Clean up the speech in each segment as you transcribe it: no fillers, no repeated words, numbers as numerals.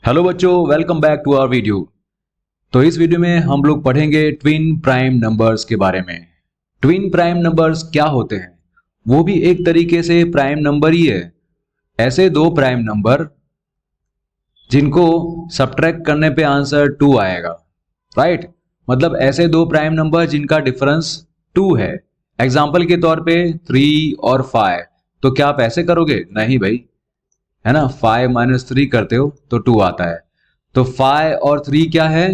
Hello बच्चों, welcome back to our video. तो इस वीडियो में हम लोग पढ़ेंगे ट्विन प्राइम नंबर्स के बारे में। ट्विन प्राइम नंबर्स क्या होते हैं, वो भी एक तरीके से प्राइम नंबर ही है। ऐसे दो प्राइम नंबर जिनको सब्ट्रैक्ट करने पे आंसर 2 आएगा, राइट। मतलब ऐसे दो प्राइम नंबर जिनका डिफरेंस 2 है। एग्जाम्पल के तौर पे 3 और 5। तो क्या आप ऐसे करोगे? नहीं भाई, है ना। 5 - 3 करते हो तो 2 आता है। तो 5 और 3 क्या है?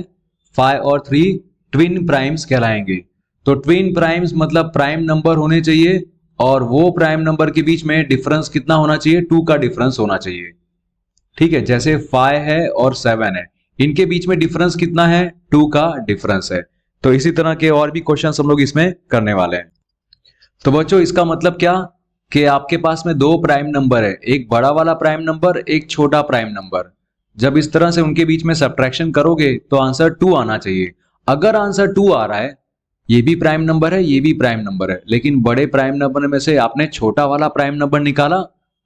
5 और 3 ट्विन प्राइम्स कहलाएंगे। तो ट्विन प्राइम्स मतलब प्राइम नंबर होने चाहिए और वो प्राइम नंबर के बीच में डिफरेंस कितना होना चाहिए? 2 का डिफरेंस होना चाहिए। ठीक है, जैसे 5 है और 7 है, इनके बीच में डिफरेंस कितना है? 2 का डिफरेंस है। तो इसी तरह के और भी क्वेश्चन हम लोग इसमें करने वाले हैं। तो बच्चों, इसका मतलब क्या कि आपके पास में दो प्राइम नंबर है, एक बड़ा वाला प्राइम नंबर, एक छोटा प्राइम नंबर। जब इस तरह से उनके बीच में सब्ट्रैक्शन करोगे तो आंसर 2 आना चाहिए। अगर आंसर 2 आ रहा है, ये भी प्राइम नंबर है, ये भी प्राइम नंबर है, लेकिन बड़े प्राइम नंबर में से आपने छोटा वाला प्राइम नंबर निकाला,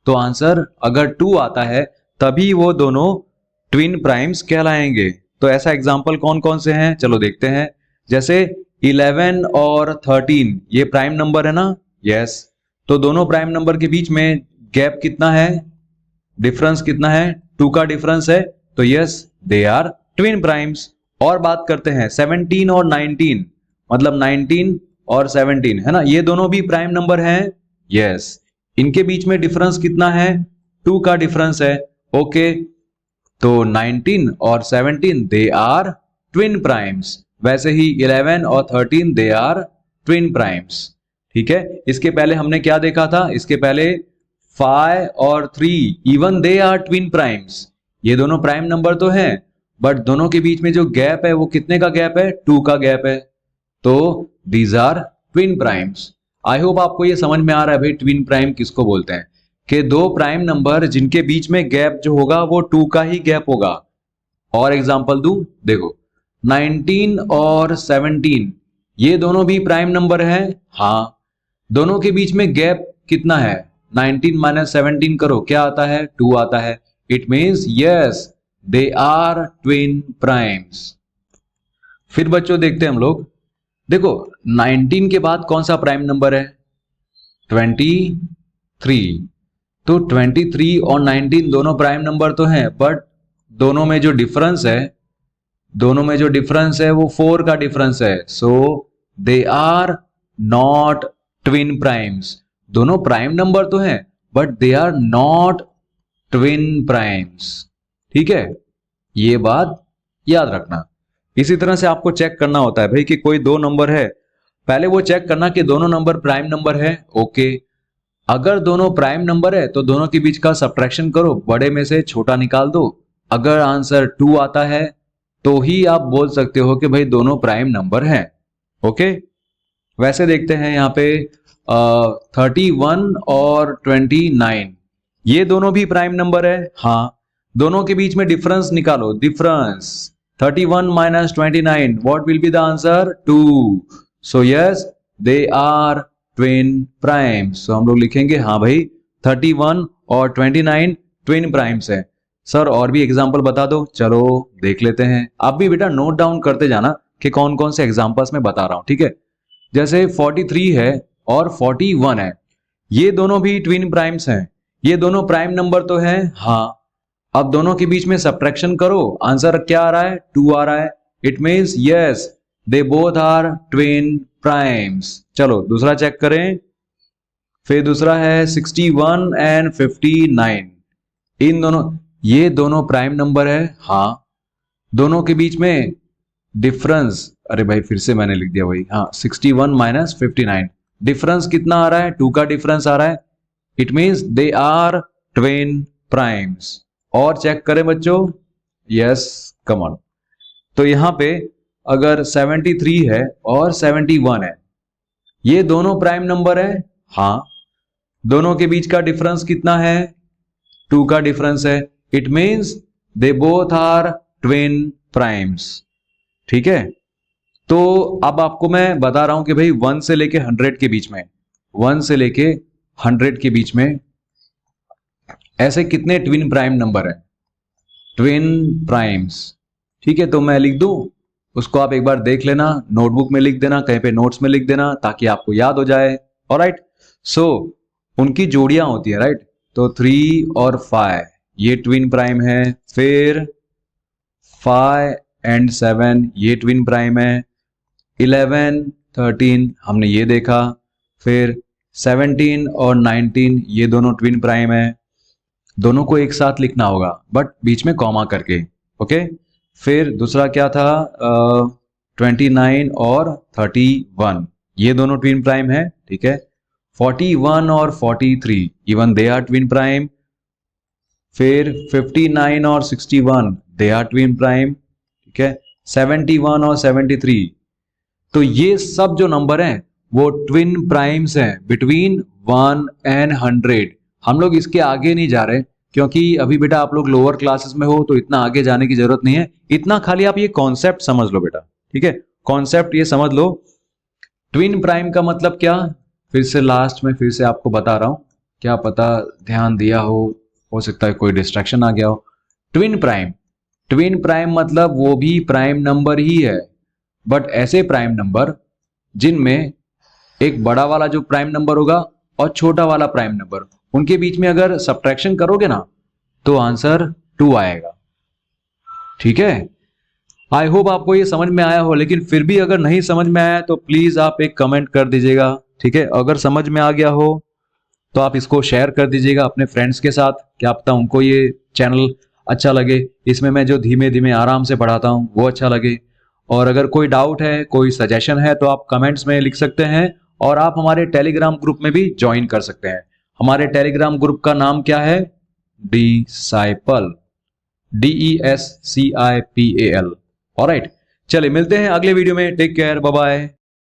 तो आंसर अगर 2 आता है तभी वो दोनों ट्विन प्राइम्स कहलाएंगे। तो ऐसा एग्जाम्पल कौन कौन से हैं, चलो देखते हैं। जैसे 11 और 13 ये प्राइम नंबर है ना? यस। तो दोनों प्राइम नंबर के बीच में गैप कितना है, डिफरेंस कितना है? 2 का डिफरेंस है। तो yes, they are twin primes. और बात करते हैं 17 और 19, मतलब 19 और 17, है ना, ये दोनों भी प्राइम नंबर हैं। यस, इनके बीच में डिफरेंस कितना है? 2 का डिफरेंस है। ओके, तो 19 और 17 दे आर ट्विन प्राइम्स। वैसे ही 11 और 13 दे आर ट्विन प्राइम्स। ठीक है, इसके पहले हमने क्या देखा था? इसके पहले 5 और 3 even they are twin primes. ये दोनों प्राइम नंबर तो हैं, बट दोनों के बीच में जो गैप है वो कितने का गैप है? 2 का गैप है। तो these are twin primes. I hope आपको ये समझ में आ रहा है भाई ट्विन प्राइम किसको बोलते हैं, कि दो प्राइम नंबर जिनके बीच में गैप जो होगा वो 2 का ही गैप होगा। और एग्जांपल दूं, देखो 19 और 17 ये दोनों भी प्राइम नंबर हैं। हाँ, दोनों के बीच में गैप कितना है? 19 - 17 करो, क्या आता है? 2 आता है। It means yes, they are twin primes. फिर बच्चों देखते हैं हम लोग। देखो 19 के बाद कौन सा प्राइम नंबर है? 23। तो 23 और 19 दोनों प्राइम नंबर तो हैं, बट दोनों में जो डिफरेंस है, वो 4 का डिफरेंस है। So they are not twin primes. दोनों प्राइम नंबर तो हैं, but they are not twin primes. ठीक है, ये बात याद रखना। इसी तरह से आपको चेक करना होता है भाई कि कोई दो नंबर है, पहले वो चेक करना कि दोनों नंबर प्राइम नंबर है। ओके, अगर दोनों प्राइम नंबर है तो दोनों के बीच का सब्ट्रैक्शन करो, बड़े में से छोटा निकाल दो। अगर आंसर 2 आता है तो ही आप बोल सकते हो कि भाई दोनों प्राइम नंबर हैं। ओके, वैसे देखते हैं यहाँ पे 31 और 29 ये दोनों भी प्राइम नंबर है। हाँ, दोनों के बीच में डिफरेंस निकालो। Difference 31 - 29, what will be the answer? 2। So yes, they are twin primes. तो हम लोग लिखेंगे हाँ भाई 31 और 29 ट्विन प्राइम्स है। सर और भी एग्जाम्पल बता दो। चलो देख लेते हैं। आप भी बेटा नोट डाउन करते जाना कि कौन कौन से एग्जाम्पल्स मैं बता रहा हूं। ठीक है, जैसे 43 है और 41 है, ये दोनों भी ट्विन प्राइम्स हैं। ये दोनों प्राइम नंबर तो हैं। हाँ, अब दोनों के बीच में सब्ट्रैक्शन करो, आंसर क्या आ रहा है? 2 आ रहा है। It means yes, they both are twin primes. चलो दूसरा चेक करें। फिर दूसरा है 61 एंड 59। इन दोनों, ये दोनों प्राइम नंबर है। हाँ, दोनों के बीच में डिफरेंस, अरे भाई फिर से मैंने लिख दिया वही। हाँ, 61 - 59, डिफरेंस कितना आ रहा है? 2 का डिफरेंस आ रहा है। It means they are twin primes. और चेक करें बच्चों। Yes, come on. तो यहां पे अगर 73 है और 71 है, ये दोनों प्राइम नंबर है। हाँ, दोनों के बीच का डिफरेंस कितना है? 2 का डिफरेंस है। It means they both are twin primes. ठीक है, तो अब आपको मैं बता रहा हूं कि भाई 1 से लेके 100 के बीच में, 1 से लेके 100 के बीच में ऐसे कितने ट्विन प्राइम नंबर हैं? Twin primes. ठीक है, तो मैं लिख दूं, उसको आप एक बार देख लेना, नोटबुक में लिख देना, कहीं पे नोट्स में लिख देना ताकि आपको याद हो जाए। ऑलराइट, सो उनकी जोड़ियां होती है, राइट। तो 3 और 5 ये ट्विन प्राइम है, फिर 5 एंड 7 ये ट्विन प्राइम है, 11 13 हमने ये देखा, फिर 17 और 19 ये दोनों ट्विन प्राइम है। दोनों को एक साथ लिखना होगा बट बीच में कॉमा करके, ओके। फिर दूसरा क्या था, 29 और 31 ये दोनों ट्विन प्राइम है, ठीक है। 41 और 43 even they are twin prime. फिर 59 और 61 दे आर ट्विन प्राइम, ठीक है। 71 और 73, तो ये सब जो नंबर हैं वो ट्विन प्राइम्स हैं बिटवीन 1 एंड 100। हम लोग इसके आगे नहीं जा रहे क्योंकि अभी बेटा आप लोग लोअर क्लासेस में हो, तो इतना आगे जाने की जरूरत नहीं है। इतना खाली आप ये कॉन्सेप्ट समझ लो बेटा, ठीक है। कॉन्सेप्ट ये समझ लो, ट्विन प्राइम का मतलब क्या, फिर से लास्ट में फिर से आपको बता रहा हूं, क्या पता ध्यान दिया हो सकता है कोई डिस्ट्रैक्शन आ गया हो। ट्विन प्राइम, ट्विन प्राइम मतलब वो भी प्राइम नंबर ही है, बट ऐसे प्राइम नंबर जिनमें एक बड़ा वाला जो प्राइम नंबर होगा और छोटा वाला प्राइम नंबर, उनके बीच में अगर सब्ट्रैक्शन करोगे ना तो आंसर 2 आएगा, ठीक है। आई होप आपको ये समझ में आया हो, लेकिन फिर भी अगर नहीं समझ में आया तो प्लीज आप एक कमेंट कर दीजिएगा, ठीक है। अगर समझ में आ गया हो तो आप इसको शेयर कर दीजिएगा अपने फ्रेंड्स के साथ, क्या पता उनको ये चैनल अच्छा लगे, इसमें मैं जो धीमे धीमे आराम से पढ़ाता हूँ वो अच्छा लगे। और अगर कोई डाउट है, कोई सजेशन है तो आप कमेंट्स में लिख सकते हैं, और आप हमारे टेलीग्राम ग्रुप में भी ज्वाइन कर सकते हैं। हमारे टेलीग्राम ग्रुप का नाम क्या है, डिसाइपल, DESCIPAL। ऑलराइट, चलिए मिलते हैं अगले वीडियो में, टेक केयर, बाय बाय।